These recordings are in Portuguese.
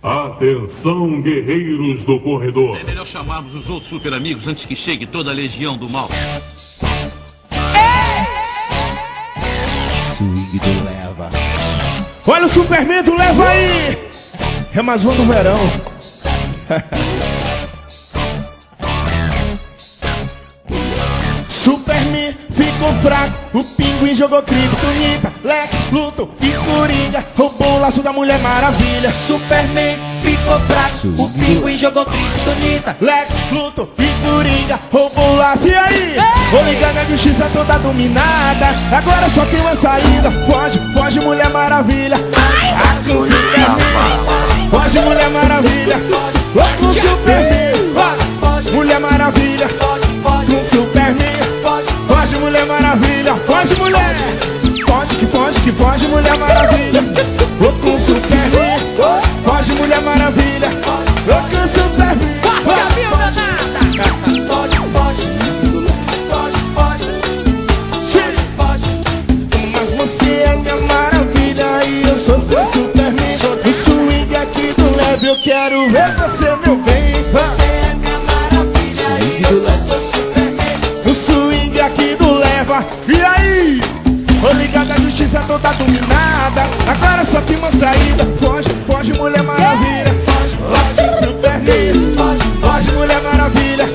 Atenção, guerreiros do corredor. É melhor chamarmos os outros super amigos antes que chegue toda a legião do mal. Swing do Leva. Olha o Superman do Leva aí. É mais um do verão. Superman ficou fraco, o Pinguim jogou Kryptonita, Lex, Luthor e Coringa roubou o laço da Mulher Maravilha. Superman ficou fraco, o Pinguim jogou Kryptonita, Lex, Luthor e Coringa roubou o laço. E aí? Vou ligar na justiça toda dominada, agora só tem uma saída. Foge, foge Mulher Maravilha. Com Superman. Foge Mulher Maravilha. Com Superman. Mulher Maravilha. Com Superman. Foge Mulher Maravilha. Foge mulher. Foge que foge Mulher Maravilha. Com Superman. Foge Mulher Maravilha. Com Superman. Eu sou seu Superman. O swing aqui do Leve, eu quero ver você, meu bem. Você é minha maravilha, eu sou seu Superman. O swing aqui do Leva. E aí? Vou ligar da justiça toda dominada, agora só tem uma saída. Foge, foge Mulher Maravilha. Foge, foge Superman. Foge, foge Mulher Maravilha.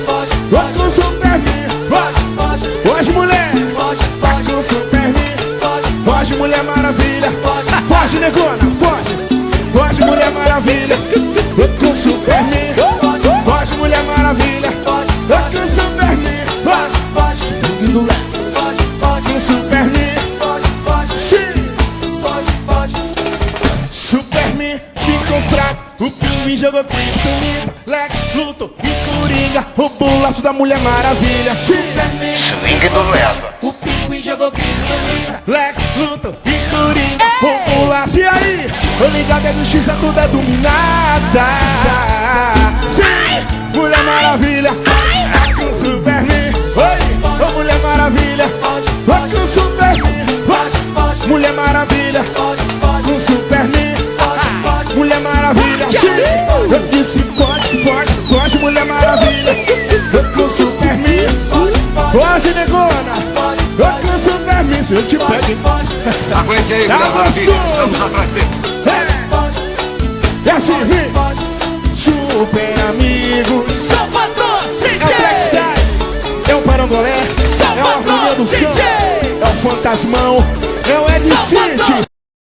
Foge, com Superman. foge, foge mulher. foge, Com Superman. foge, Foge Mulher Maravilha. Foge negona, foge. Foge Mulher Maravilha. Com Superman. Foge Mulher Maravilha. Com Superman. foge, Swing do Leve. Com Superman. Sim. Superman ficou fraco, o Pinguim jogou Kryptonita, Lex, Luthor e Coringa roubou o laço da Mulher Maravilha. Superman, Swing do Leva. o Pinguim jogou Kryptonita, Lex, Luthor e Coringa roubou o laço. E aí? Tô ligado, a justiça toda é dominada. Sim, Mulher Maravilha. Com Superman. Oi, ô Mulher Maravilha. Com Superman. Mulher Maravilha. Com Superman. Mulher Maravilha. Sim, eu disse foge, foge, foge Mulher Maravilha. Com Superman. Foge negona. Com Superman. Se eu te pego, hein? Aguente aí, Mulher Maravilha. Estamos atrás dele. É assim, vem. Super amigo. Salvador, É o Black Style. É o Parangolé. É o Harmonia do Som. É o Fantasmão. É o Ed City.